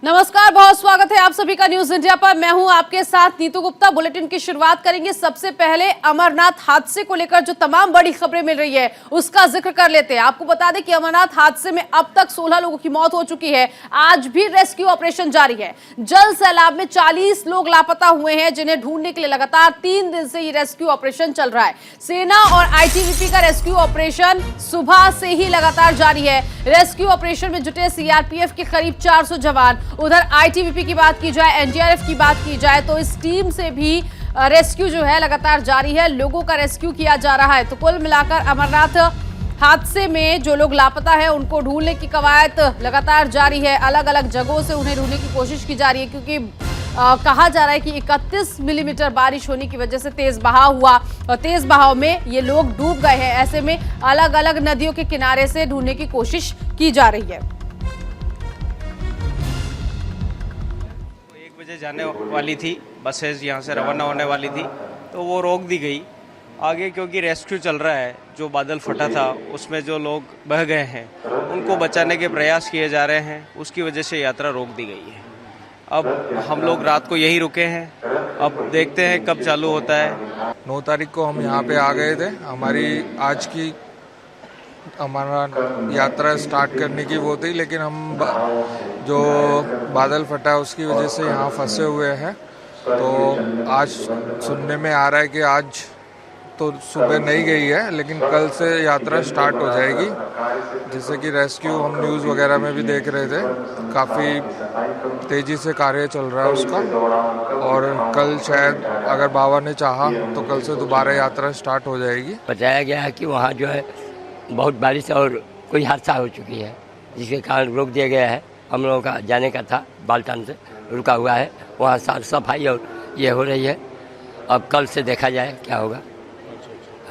नमस्कार, बहुत स्वागत है आप सभी का न्यूज इंडिया पर। मैं हूं आपके साथ नीतू गुप्ता। बुलेटिन की शुरुआत करेंगे सबसे पहले अमरनाथ हादसे को लेकर जो तमाम बड़ी खबरें मिल रही है उसका जिक्र कर लेते हैं। आपको बता दें कि अमरनाथ हादसे में अब तक 16 लोगों की मौत हो चुकी है। आज भी रेस्क्यू ऑपरेशन जारी है। जल सैलाब में 40 लोग लापता हुए हैं, जिन्हें ढूंढने के लिए लगातार 3 दिन से ये रेस्क्यू ऑपरेशन चल रहा है। सेना और आईटीबीपी का रेस्क्यू ऑपरेशन सुबह से ही लगातार जारी है। रेस्क्यू ऑपरेशन में जुटे सीआरपीएफ के करीब 400 जवान। उधर आईटीबीपी की बात की जाए, एनडीआरएफ की बात की जाए तो इस टीम से भी रेस्क्यू जो है लगातार जारी है। लोगों का रेस्क्यू किया जा रहा है। तो कुल मिलाकर अमरनाथ हादसे में जो लोग लापता है उनको ढूंढने की कवायद लगातार जारी है। अलग अलग जगहों से उन्हें ढूंढने की कोशिश की जा रही है, क्योंकि कहा जा रहा है कि 31 मिलीमीटर बारिश होने की वजह से तेज बहाव हुआ और तेज बहाव में ये लोग डूब गए हैं। ऐसे में अलग अलग नदियों के किनारे से ढूंढने की कोशिश की जा रही है। 1 बजे जाने वाली थी बसेस, यहाँ से रवाना होने वाली थी, तो वो रोक दी गई आगे, क्योंकि रेस्क्यू चल रहा है। जो बादल फटा था उसमें जो लोग बह गए हैं उनको बचाने के प्रयास किए जा रहे हैं, उसकी वजह से यात्रा रोक दी गई है। अब हम लोग रात को यहीं रुके हैं, अब देखते हैं कब चालू होता है। 9 तारीख को हम यहाँ पे आ गए थे। हमारी आज की हमारा यात्रा स्टार्ट करने की वो थी, लेकिन हम जो बादल फटा उसकी वजह से यहाँ फंसे हुए हैं। तो आज सुनने में आ रहा है कि आज तो सुबह नहीं गई है, लेकिन कल से यात्रा स्टार्ट हो जाएगी। जैसे कि रेस्क्यू हम न्यूज़ वगैरह में भी देख रहे थे, काफ़ी तेज़ी से कार्य चल रहा है उसका। और कल शायद अगर बाबा ने चाहा तो कल से दोबारा यात्रा स्टार्ट हो जाएगी। बताया गया है कि वहाँ जो है बहुत बारिश और कोई हादसा हो चुकी है, जिसके कारण रोक दिया गया है। हम लोगों का जाने का था, बाल्टान से रुका हुआ है। वहाँ साफ सफाई और ये हो रही है। अब कल से देखा जाए क्या होगा।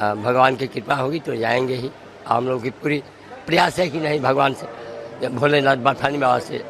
भगवान की कृपा होगी तो जाएंगे ही। हम लोगों की पूरी प्रयास है कि नहीं, भगवान से, भोलेनाथ बर्फानी बाबा से।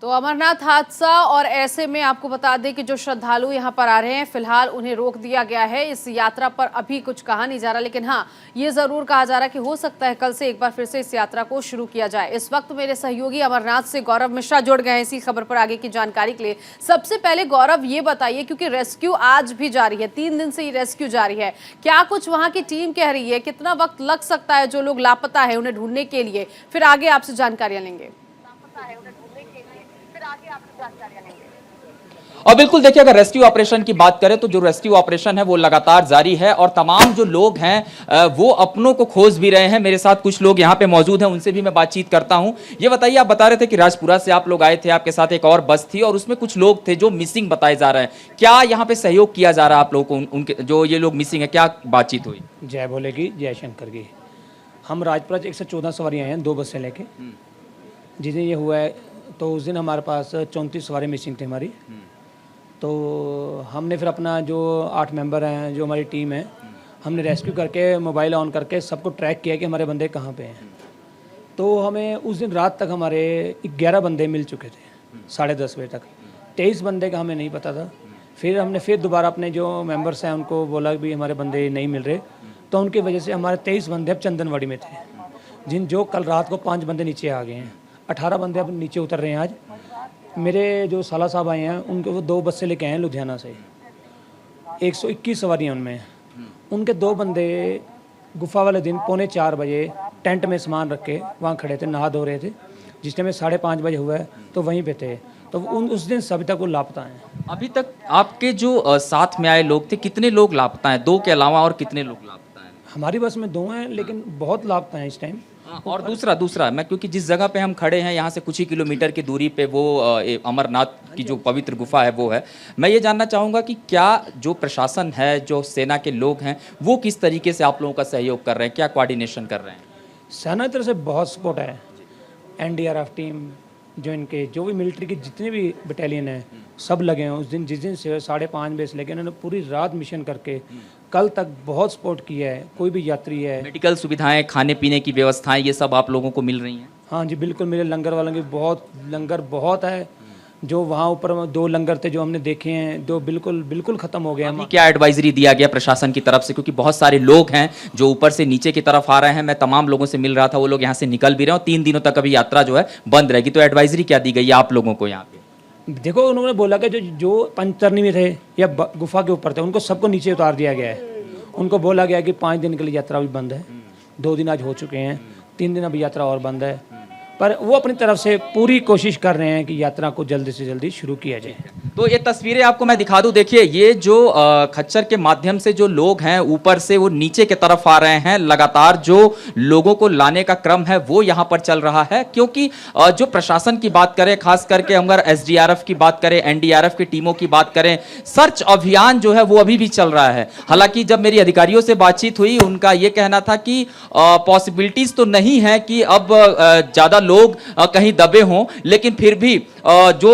तो अमरनाथ हादसा, और ऐसे में आपको बता दें कि जो श्रद्धालु यहाँ पर आ रहे हैं फिलहाल उन्हें रोक दिया गया है। इस यात्रा पर अभी कुछ कहा नहीं जा रहा, लेकिन हाँ ये जरूर कहा जा रहा है कि हो सकता है कल से एक बार फिर से इस यात्रा को शुरू किया जाए। इस वक्त मेरे सहयोगी अमरनाथ से गौरव मिश्रा जुड़ गए हैं इसी खबर पर आगे की जानकारी के लिए। सबसे पहले गौरव ये बताइए, क्योंकि रेस्क्यू आज भी जारी है, 3 दिन से ये रेस्क्यू जारी है, क्या कुछ वहाँ की टीम कह रही है, कितना वक्त लग सकता है जो लोग लापता है उन्हें ढूंढने के लिए? फिर आगे आपसे जानकारियां लेंगे। और बिल्कुल देखिए, अगर रेस्क्यू ऑपरेशन की बात करें तो जो रेस्क्यू ऑपरेशन है वो लगातार जारी है और तमाम जो लोग हैं वो अपनों को खोज भी रहे हैं। मेरे साथ कुछ लोग यहाँ पे मौजूद हैं, उनसे भी मैं बातचीत करता हूँ। ये बताइए, आप बता रहे थे कि राजपुरा से आप लोग आए थे, आपके साथ एक और बस थी और उसमें कुछ लोग थे जो मिसिंग बताए जा रहे हैं। क्या यहाँ पे सहयोग किया जा रहा है आप लोगों को? उनके जो ये लोग मिसिंग है, क्या बातचीत हुई? जय भोले की, जय शंकर की। हम राजपुरा से 114 सवारियाँ हैं, 2 बस से लेके। जिस दिन ये हुआ है तो उस दिन हमारे पास 34 सवारी मिसिंग थी हमारी। तो हमने फिर अपना जो 8 मेंबर हैं, जो हमारी टीम है, हमने रेस्क्यू करके मोबाइल ऑन करके सबको ट्रैक किया कि हमारे बंदे कहाँ पे हैं। तो हमें उस दिन रात तक हमारे 11 बंदे मिल चुके थे, 10:30 बजे तक। 23 बंदे का हमें नहीं पता था। फिर हमने फिर दोबारा अपने जो मेंबर्स हैं उनको बोला भी हमारे बंदे नहीं मिल रहे, तो उनकी वजह से हमारे 23 बंदे अब चंदनवाड़ी में थे, जो कल रात को 5 बंदे नीचे आ गए हैं। 18 बंदे अब नीचे उतर रहे हैं आज। मेरे जो साला साहब आए हैं उनके वो 2 बस से लेके आए हैं लुधियाना से, 121 सवारियाँ उनमें। उनके 2 बंदे गुफा वाले दिन 3:45 बजे टेंट में सामान रख के वहाँ खड़े थे, नहा धो रहे थे। जिस टाइम 5:30 बजे हुआ है तो वहीं पे थे। तो उस दिन सभी तक वो लापता हैं। अभी तक आपके जो साथ में आए लोग थे, कितने लोग लापता हैं? 2 के अलावा और कितने लोग लापता हैं? हमारी बस में 2 हैं, लेकिन बहुत लापता हैं इस टाइम। और दूसरा मैं, क्योंकि जिस जगह पे हम खड़े हैं यहाँ से कुछ ही किलोमीटर की दूरी पे वो अमरनाथ की जो पवित्र गुफा है वो है। मैं ये जानना चाहूँगा कि क्या जो प्रशासन है, जो सेना के लोग हैं, वो किस तरीके से आप लोगों का सहयोग कर रहे हैं, क्या कोऑर्डिनेशन कर रहे हैं? सेना की तरफ से बहुत सपोर्ट है। एनडीआरएफ टीम, जो इनके जो भी मिलिट्री की जितने भी बटालियन हैं, सब लगे हैं। उस दिन जिस दिन से 5:30 बजे से लेकर इन्होंने पूरी रात मिशन करके कल तक बहुत सपोर्ट किया है। कोई भी यात्री है, मेडिकल सुविधाएं, खाने पीने की व्यवस्थाएं, ये सब आप लोगों को मिल रही हैं? हाँ जी बिल्कुल। मेरे लंगर वालों की लंगर बहुत है। जो वहाँ ऊपर 2 लंगर थे जो हमने देखे हैं, जो बिल्कुल बिल्कुल ख़त्म हो गए अभी हैं। क्या एडवाइजरी दिया गया प्रशासन की तरफ से, क्योंकि बहुत सारे लोग हैं जो ऊपर से नीचे की तरफ आ रहे हैं, मैं तमाम लोगों से मिल रहा था, वो लोग यहाँ से निकल भी रहे हैं और 3 दिनों तक अभी यात्रा जो है बंद रहेगी, तो एडवाइजरी क्या दी गई है आप लोगों को यहाँ पे? देखो, उन्होंने बोला कि जो पंचतरणी में थे या गुफा के ऊपर थे उनको सबको नीचे उतार दिया गया है। उनको बोला गया कि 5 दिन के लिए यात्रा भी बंद है। 2 दिन आज हो चुके हैं, 3 दिन अभी यात्रा और बंद है, पर वो अपनी तरफ से पूरी कोशिश कर रहे हैं कि यात्रा को जल्दी से जल्दी शुरू किया जाए। तो ये तस्वीरें आपको मैं दिखा दूं, देखिए ये जो खच्चर के माध्यम से जो लोग हैं ऊपर से वो नीचे की तरफ आ रहे हैं, लगातार जो लोगों को लाने का क्रम है वो यहाँ पर चल रहा है, क्योंकि जो प्रशासन की बात करें, खास करके अगर एसडीआरएफ की बात करें, एनडीआरएफ की टीमों की बात करें, सर्च अभियान जो है वो अभी भी चल रहा है। हालांकि जब मेरी अधिकारियों से बातचीत हुई, उनका ये कहना था कि पॉसिबिलिटीज तो नहीं है कि अब ज्यादा लोग कहीं दबे हों, लेकिन फिर भी जो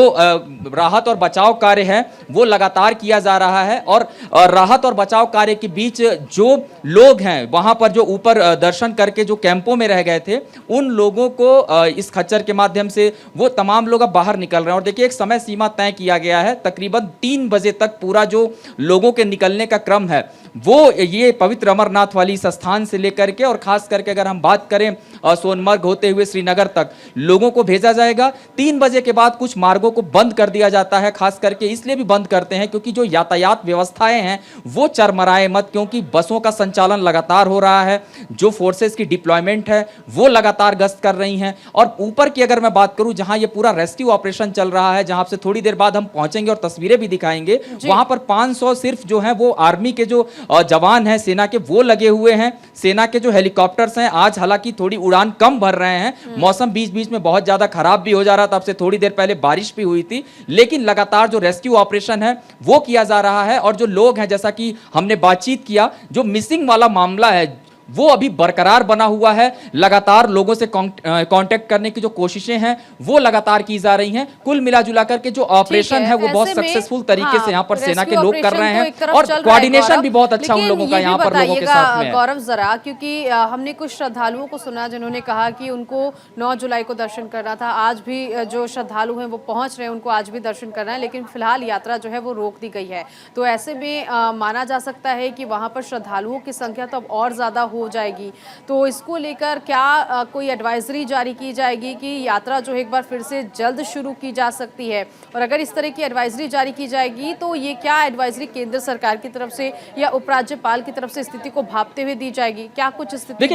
राहत और बचाव कार्य है वो लगातार किया जा रहा है। और राहत और बचाव कार्य के बीच जो लोग हैं वहां पर जो ऊपर दर्शन करके जो कैंपों में रह गए थे, उन लोगों को इस खच्चर के माध्यम से वो तमाम लोग अब बाहर निकल रहे हैं। और देखिए एक समय सीमा तय किया गया है, तकरीबन 3 बजे तक पूरा जो लोगों के निकलने का क्रम है वो ये पवित्र अमरनाथ वाली इस स्थान से लेकर के, और खास करके अगर हम बात करें सोनमर्ग होते हुए श्रीनगर तक लोगों को भेजा जाएगा। 3 बजे के बाद कुछ मार्गों को बंद कर दिया जाता है, खास करके इसलिए भी बंद करते हैं क्योंकि जो यातायात व्यवस्थाएं हैं वो चरमराए मत, क्योंकि बसों का संचालन लगातार हो रहा है, जो फोर्सेस की डिप्लॉयमेंट है वो लगातार गश्त कर रही हैं। और ऊपर की अगर मैं बात करूं, जहां ये पूरा रेस्क्यू ऑपरेशन चल रहा है, जहां से थोड़ी देर बाद हम पहुंचेंगे और तस्वीरें भी दिखाएंगे, वहां पर 500 सिर्फ जो है वो आर्मी के जो जवान हैं, सेना के, वो लगे हुए हैं। सेना के जो हेलीकॉप्टर्स हैं आज हालांकि थोड़ी उड़ान कम भर रहे हैं, मौसम बीच बीच में बहुत ज्यादा खराब भी हो जा रहा था, अब से थोड़ी देर पहले बारिश भी हुई थी, लेकिन लगातार जो रेस्क्यू ऑपरेशन है वो किया जा रहा है। और जो लोग हैं, जैसा कि हमने बातचीत किया, जो मिसिंग वाला मामला है वो अभी बरकरार बना हुआ है। लगातार लोगों से कांटेक्ट करने की जो कोशिशें हैं वो लगातार की जा रही हैं। कुल मिला जुला करके जो ऑपरेशन है वो बहुत सक्सेसफुल तरीके से यहाँ पर सेना के लोग कर रहे हैं, और कोऑर्डिनेशन भी बहुत अच्छा उन लोगों का यहाँ पर लोगों के साथ में है। गौरव जरा, क्योंकि हमने कुछ श्रद्धालुओं को सुना जिन्होंने कहा कि उनको 9 जुलाई को दर्शन करना था, आज भी जो श्रद्धालु हैं वो पहुंच रहे हैं, उनको आज भी दर्शन करना है, लेकिन फिलहाल यात्रा जो है वो रोक दी गई है। तो ऐसे में माना जा सकता है कि वहां पर श्रद्धालुओं की संख्या तो अब और ज्यादा हो जाएगी। तो इसको लेकर क्या कोई एडवाइजरी जारी की जाएगी कि यात्रा जो है एक बार फिर से जल्द शुरू की जा सकती है? और अगर इस तरह की एडवाइजरी जारी की जाएगी तो ये क्या एडवाइजरी केंद्र सरकार की तरफ से या उपराज्यपाल की तरफ से स्थिति को भांपते हुए दी जाएगी? क्या कुछ स्थिति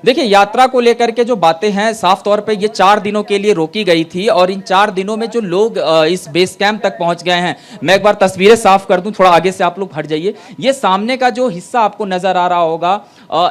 देखिए यात्रा को लेकर के जो बातें हैं, साफ तौर पे ये 4 दिनों के लिए रोकी गई थी, और इन 4 दिनों में जो लोग इस बेस कैंप तक पहुंच गए हैं, मैं एक बार तस्वीरें साफ कर दूं, थोड़ा आगे से आप लोग हट जाइए। ये सामने का जो हिस्सा आपको नजर आ रहा होगा,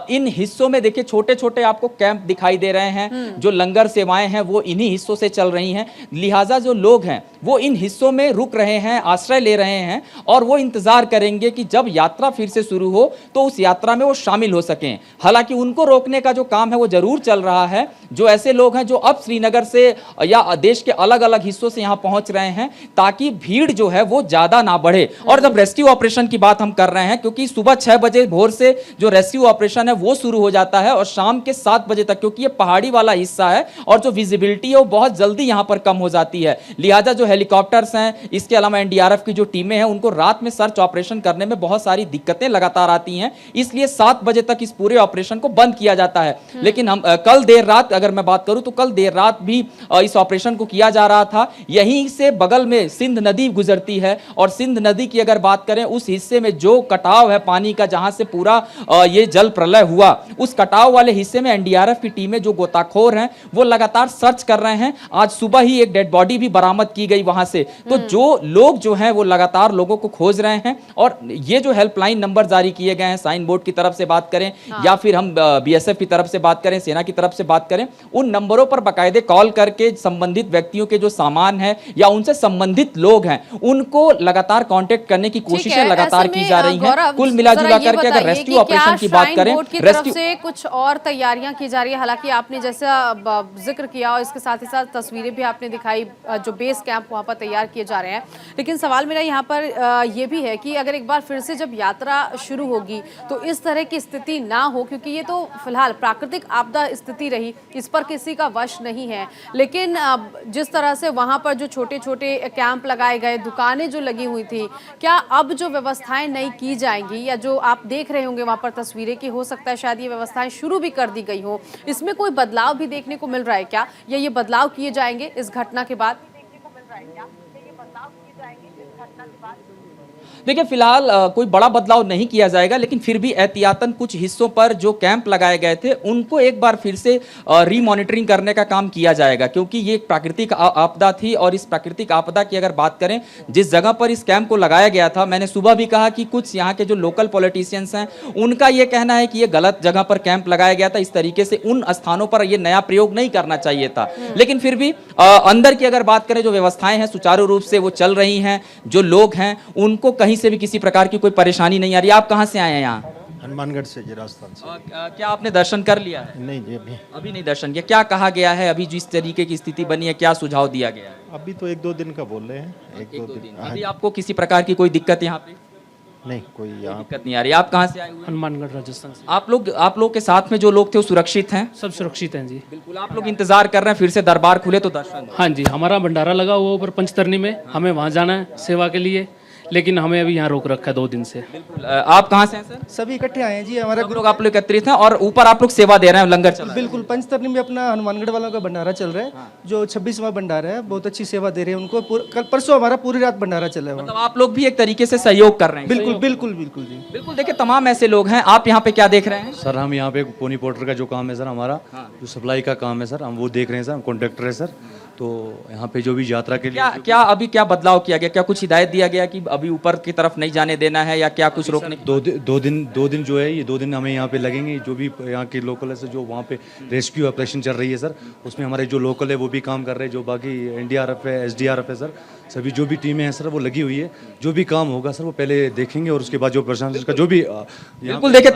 इन हिस्सों में देखिए छोटे छोटे आपको कैंप दिखाई दे रहे हैं। जो लंगर सेवाएं हैं वो इन्हीं हिस्सों से चल रही हैं, लिहाजा जो लोग हैं वो इन हिस्सों में रुक रहे हैं, आश्रय ले रहे हैं, और वो इंतजार करेंगे कि जब यात्रा फिर से शुरू हो तो उस यात्रा में वो शामिल हो सकें। हालांकि उनको रोकने का जो काम है वो जरूर चल रहा है। जो ऐसे लोग हैं जो अब श्रीनगर से या देश के अलग अलग हिस्सों से यहां पहुंच रहे हैं, ताकि भीड़ जो है वो ज्यादा ना बढ़े। और जब रेस्क्यू ऑपरेशन की बात हम कर रहे हैं, क्योंकि सुबह 6 बजे भोर से जो रेस्क्यू ऑपरेशन है वो शुरू हो जाता है और शाम के 7 बजे तक, क्योंकि ये पहाड़ी वाला हिस्सा है और जो विजिबिलिटी है वो बहुत जल्दी यहां पर कम हो जाती है। लिहाजा जो हेलीकॉप्टर्स हैं, इसके अलावा एनडीआरएफ की जो टीमें हैं, उनको रात में सर्च ऑपरेशन करने में बहुत सारी दिक्कतें लगातार आती हैं, इसलिए 7 बजे तक इस पूरे ऑपरेशन को बंद किया जाता है। लेकिन हम कल देर रात अगर मैं बात करूं तो कल देर रात भी इस ऑपरेशन को किया जा रहा था। यहीं से बगल में सिंध नदी गुजरती है, और सिंध नदी की अगर बात करें, उस हिस्से में जो कटाव है पानी का, जहां से पूरा ये जल प्रलय हुआ, उस कटाव वाले हिस्से में एनडीआरएफ की टीमें जो गोताखोर हैं वो लगातार सर्च कर रहे हैं। आज सुबह ही एक डेड बॉडी भी बरामद की गई वहां से। तो जो लोग जो हैं वो लगातार लोगों को खोज रहे हैं, और ये जो हेल्पलाइन नंबर जारी किए गए हैं, साइन बोर्ड की तरफ से बात करें या फिर हम बीएसएफ की तरफ से बात करें, सेना की तरफ से बात करें, उन नंबरों पर बाकायदे कॉल करके संबंधित व्यक्तियों के जो सामान है या उनसे संबंधित लोग हैं उनको लगातार कांटेक्ट करने की कोशिशें लगातार की जा रही हैं। कुल मिला जुला करके अगर रेस्क्यू ऑपरेशन की बात करें, रेस्क्यू से कुछ और तैयारियां की जा रही है। हालांकि आपने जैसा जिक्र किया और इसके साथ ही साथ तस्वीरें भी आपने दिखाई, जो बेस कैंप वहां पर तैयार किए जा रहे हैं, लेकिन सवाल मेरा यहाँ पर यह भी है कि अगर एक बार फिर से जब यात्रा शुरू होगी तो इस तरह की स्थिति ना हो, क्योंकि ये तो फिलहाल प्राकृतिक आपदा स्थिति रही, इस पर किसी का वश नहीं है। लेकिन जिस तरह से वहां पर जो छोटे छोटे कैंप लगाए गए, दुकानें जो लगी हुई थी, क्या अब जो व्यवस्थाएं नई की जाएंगी या जो आप देख रहे होंगे वहां पर तस्वीरें कि हो सकता है शायद ये व्यवस्थाएं शुरू भी कर दी गई हो, इसमें कोई बदलाव भी देखने को मिल रहा है क्या, या ये बदलाव किए जाएंगे इस घटना के बाद? देखिए फिलहाल कोई बड़ा बदलाव नहीं किया जाएगा, लेकिन फिर भी एहतियातन कुछ हिस्सों पर जो कैंप लगाए गए थे उनको एक बार फिर से रीमॉनिटरिंग करने का काम किया जाएगा, क्योंकि ये एक प्राकृतिक आपदा थी। और इस प्राकृतिक आपदा की अगर बात करें, जिस जगह पर इस कैंप को लगाया गया था, मैंने सुबह भी कहा कि कुछ यहाँ के जो लोकल पॉलिटिशियंस हैं उनका ये कहना है कि ये गलत जगह पर कैंप लगाया गया था, इस तरीके से उन स्थानों पर ये नया प्रयोग नहीं करना चाहिए था। लेकिन फिर भी अंदर की अगर बात करें, जो व्यवस्थाएं हैं सुचारू रूप से वो चल रही हैं, जो लोग हैं उनको कहीं से भी किसी प्रकार की कोई परेशानी नहीं आ रही। आप कहां से आए हैं यहाँ? हनुमानगढ़ से जी, राजस्थान से। क्या आपने दर्शन कर लिया है? नहीं जी, अभी नहीं दर्शन किया। क्या कहा गया है अभी जिस तरीके की स्थिति बनी है, क्या सुझाव दिया गया है? अभी तो 1-2 दिन का बोल रहे हैं। एक दो दिन अभी आपको किसी प्रकार की कोई दिक्कत यहाँ पे? नहीं, कोई यहाँ दिक्कत नहीं आ रही। आप कहाँ से आए हुए हैं? हनुमानगढ़ राजस्थान से। आप लोग के साथ में जो लोग थे वो सुरक्षित हैं? सब सुरक्षित हैं जी। बिल्कुल। आप लोग इंतजार कर रहे हैं फिर से दरबार खुले तो दर्शन? हाँ जी, हमारा भंडारा लगा हुआ ऊपर पंचतरनी में, हमें वहाँ जाना है सेवा के लिए, लेकिन हमें अभी यहाँ रोक रखा है 2 दिन से। बिल्कुल। आप कहाँ से हैं सर? सभी इकट्ठे आए हैं जी। हमारा सब लोग आप लोग एकत्रित हैं और ऊपर आप लोग सेवा दे रहे हैं, लंगर चल रहा है? बिल्कुल। पंचतरनी में अपना हनुमानगढ़ वालों का भंडारा चल रहा है। जो 26वां भंडारा है, बहुत अच्छी सेवा दे रहे हैं उनको। कल परसों हमारा पूरी रात भंडारा चल रहा है। मतलब आप लोग भी एक तरीके से सहयोग कर रहे हैं? बिल्कुल बिल्कुल बिल्कुल जी। बिल्कुल। देखिए तमाम ऐसे लोग हैं। आप यहाँ पे क्या देख रहे हैं? सर हम यहाँ पे पोनी पोर्टर का जो काम है सर हमारा, जो सप्लाई का काम है सर, हम वो देख रहे हैं सर, हम कॉन्ट्रैक्टर है सर। तो यहाँ पे जो भी यात्रा के लिए अभी क्या बदलाव किया गया? क्या कुछ हिदायत दिया गया कि अभी ऊपर की तरफ नहीं जाने देना है, या क्या कुछ रोकने? 2 दिन जो है, ये 2 दिन हमें यहाँ पे लगेंगे। जो भी यहाँ के लोकल है सर, जो वहाँ पे रेस्क्यू ऑपरेशन चल रही है सर, उसमें हमारे जो लोकल है वो भी काम कर रहे हैं। जो बाकी NDRF है, SDRF है सर, सभी जो भी टीमें हैं सर वो लगी हुई है। जो भी काम होगा सर वो पहले देखेंगे और उसके बाद जो प्रशासन का जो भी बिल्कुल। देखिए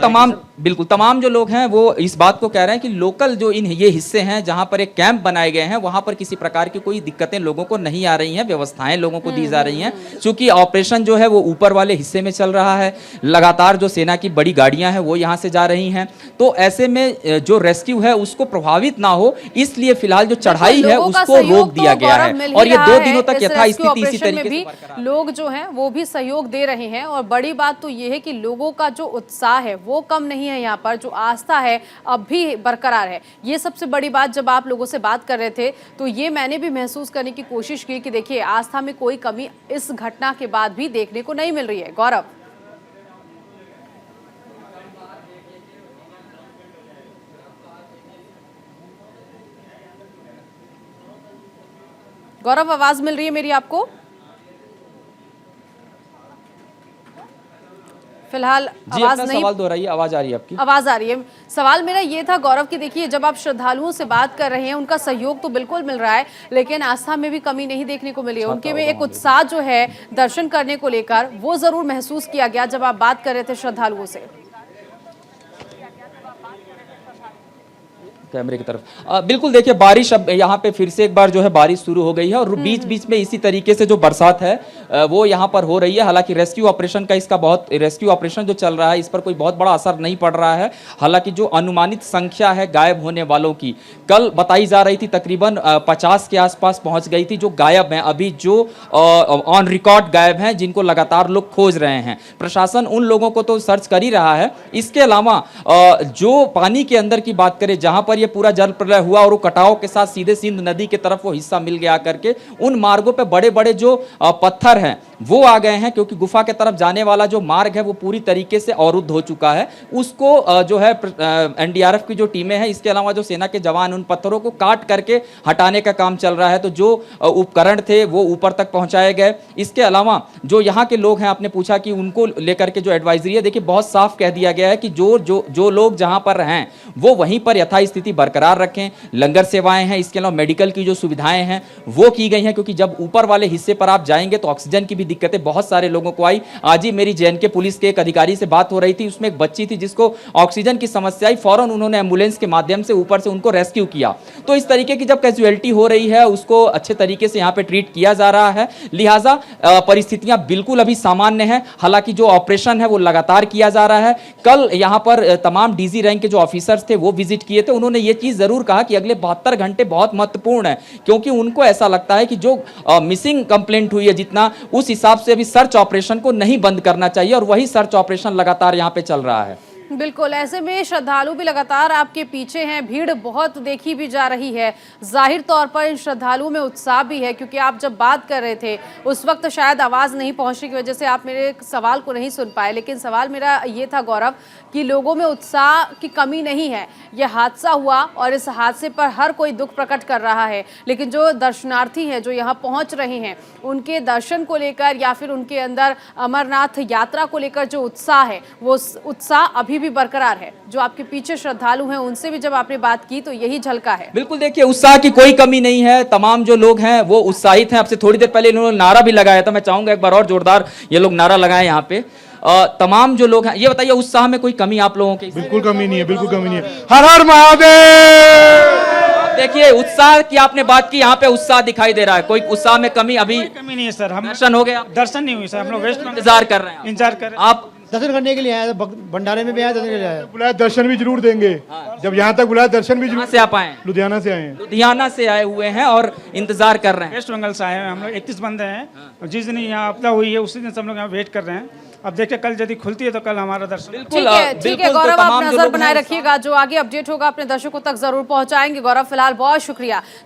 तमाम जो लोग हैं वो इस बात को कह रहे हैं कि लोकल जो ये हिस्से हैं जहां पर एक कैंप बनाए गए हैं, वहां पर किसी प्रकार की कोई दिक्कतें लोगों को नहीं आ रही हैं, व्यवस्थाएं लोगों को दी जा रही हैं। क्योंकि ऑपरेशन जो है वो ऊपर वाले हिस्से में चल रहा है, लगातार जो सेना की बड़ी गाड़ियां हैं वो यहाँ से जा रही हैं। तो ऐसे में जो रेस्क्यू है उसको प्रभावित ना हो, इसलिए फिलहाल जो चढ़ाई है उसको रोक दिया गया है। और ये 2 दिनों तक यथास्थिति इसी तरीके से लोग जो हैं वो भी सहयोग दे रहे हैं। और बड़ी बात तो ये है कि लोगों का जो उत्साह है वो कम नहीं है, यहाँ पर जो आस्था है अब भी बरकरार है। ये सबसे बड़ी बात, जब आप लोगों से बात कर रहे थे तो ये मैंने भी महसूस करने की कोशिश की कि देखिए आस्था में कोई कमी इस घटना के बाद भी देखने को नहीं मिल रही है। गौरव, आवाज मिल रही है मेरी आपको? फिलहाल आवाज नहीं। सवाल दोहराइए, आवाज आ रही है आपकी? आवाज आ रही है। सवाल मेरा ये था गौरव कि देखिए जब आप श्रद्धालुओं से बात कर रहे हैं, उनका सहयोग तो बिल्कुल मिल रहा है, लेकिन आस्था में भी कमी नहीं देखने को मिली है। उनके में एक उत्साह जो है दर्शन करने को लेकर वो जरूर महसूस किया गया जब आप बात कर रहे थे श्रद्धालुओं से। कैमरे की तरफ बिल्कुल। देखिए बारिश अब यहाँ पे फिर से एक बार जो है बारिश शुरू हो गई है और बीच बीच में इसी तरीके से जो बरसात है वो यहाँ पर हो रही है। हालांकि रेस्क्यू ऑपरेशन जो चल रहा है इस पर कोई बहुत बड़ा असर नहीं पड़ रहा है। हालांकि जो अनुमानित संख्या है गायब होने वालों की कल बताई जा रही थी तकरीबन 50 के आसपास पहुंच गई थी जो गायब हैं, अभी जो ऑन रिकॉर्ड गायब हैं, जिनको लगातार लोग खोज रहे हैं। प्रशासन उन लोगों को तो सर्च कर ही रहा है। इसके अलावा जो पानी के अंदर की बात करें, जहां पर ये पूरा जल प्रलय हुआ और वो कटाव के साथ सीधे सिंध नदी की तरफ वो हिस्सा मिल गया करके, उन मार्गों पे बड़े बड़े जो पत्थर हैं वो आ गए हैं, क्योंकि गुफा के तरफ जाने वाला जो मार्ग है वो पूरी तरीके से अवरुद्ध हो चुका है। उसको जो है NDRF की जो टीमें हैं, इसके अलावा जो सेना के जवान उन पत्थरों को काट करके हटाने का काम चल रहा है। तो जो उपकरण थे वो ऊपर तक पहुंचाए गए। इसके अलावा जो यहाँ के लोग हैं, आपने पूछा कि उनको लेकर के जो एडवाइजरी है, देखिए बहुत साफ कह दिया गया है कि जो लोग जहां पर हैं वो वहीं पर यथास्थिति बरकरार रखें। लंगर सेवाएं हैं, इसके अलावा मेडिकल की जो सुविधाएं हैं वो की गई हैं, क्योंकि जब ऊपर वाले हिस्से पर आप जाएंगे तो ऑक्सीजन की भी दिक्कतें बहुत सारे लोगों को आई। आज ही मेरी JNK पुलिस के एक अधिकारी से बात हो रही थी, उसमें एक बच्ची थी जिसको ऑक्सीजन की समस्या आई, फौरन उन्होंने एम्बुलेंस के माध्यम से ऊपर से उनको रेस्क्यू किया। तो इस तरीके की जब कैजुअलिटी हो रही है उसको अच्छे तरीके से यहाँ पे ट्रीट किया जा रहा है, लिहाजा परिस्थितियां बिल्कुल अभी सामान्य है। हालांकि जो ऑपरेशन है वो लगातार किया जा रहा है। कल यहाँ पर तमाम DG रैंक के जो ऑफिसर्स थे वो विजिट किए थे, उन्होंने ये चीज जरूर कहा कि अगले 72 घंटे बहुत महत्वपूर्ण है, क्योंकि उनको ऐसा लगता है कि जो मिसिंग कंप्लेंट हुई है जितना, उस हिसाब से अभी सर्च ऑपरेशन को नहीं बंद करना चाहिए और वही सर्च ऑपरेशन लगातार यहाँ पे चल रहा है। बिल्कुल, ऐसे में श्रद्धालु भी लगातार आपके पीछे हैं, भीड़ बहुत देखी भी जा रही है। जाहिर तौर पर इन श्रद्धालुओं में उत्साह भी है, क्योंकि आप जब बात कर रहे थे उस वक्त शायद आवाज़ नहीं पहुंचने की वजह से आप मेरे सवाल को नहीं सुन पाए, लेकिन सवाल मेरा ये था गौरव कि लोगों में उत्साह की कमी नहीं है। यह हादसा हुआ और इस हादसे पर हर कोई दुख प्रकट कर रहा है, लेकिन जो दर्शनार्थी हैं जो यहाँ पहुँच रहे हैं उनके दर्शन को लेकर या फिर उनके अंदर अमरनाथ यात्रा को लेकर जो उत्साह है वो उत्साह अभी भी बरकरार है। जो आपके पीछे श्रद्धालु हैं उनसे भी जब आपने बात की तो यही झलका है। बिल्कुल, देखिए उत्साह की कोई कमी नहीं है, तमाम जो लोग हैं वो उत्साहित हैं। आपसे थोड़ी देर पहले इन्होंने नारा भी लगाया था, मैं चाहूंगा एक बार और जोरदार ये लोग नारा लगाएं यहाँ पे। तमाम जो लोग हैं, ये बताइए उत्साह में कोई कमी आप लोगों की? बिल्कुल कमी नहीं है, बिल्कुल कमी नहीं है। हर हर महादेव। देखिए उत्साह की आपने बात की, यहाँ पे उत्साह दिखाई दे रहा है, कोई उत्साह में कमी अभी कमी नहीं है सर। हम दर्शन हो गया? दर्शन नहीं हुई सर, हम लोग वेस्ट इंतजार कर रहे हैं। इंतजार कर रहे हैं। आप दर्शन करने के लिए आए, भंडारे में भी आए, दर्शन के लिए आए। बुलाया दर्शन भी जरूर देंगे। जब यहाँ तक बुलाया दर्शन भी कहाँ जरूर। से आप आए हैं? लुधियाना से आए हैं। लुधियाना से आए हुए हैं और इंतजार कर रहे हैं। वेस्ट बंगाल से आए हैं हम लोग, 31 बंदे हैं। और जिस दिन यहाँ आपदा हुई है उसी दिन से हम लोग यहाँ वेट कर रहे हैं। अब देखिए कल यदि खुलती है तो कल हमारा दर्शन। ठीक है गौरव, आप नजर बनाए रखिएगा, जो आगे अपडेट होगा अपने दर्शकों तक जरूर पहुंचाएंगे। गौरव, फिलहाल बहुत शुक्रिया।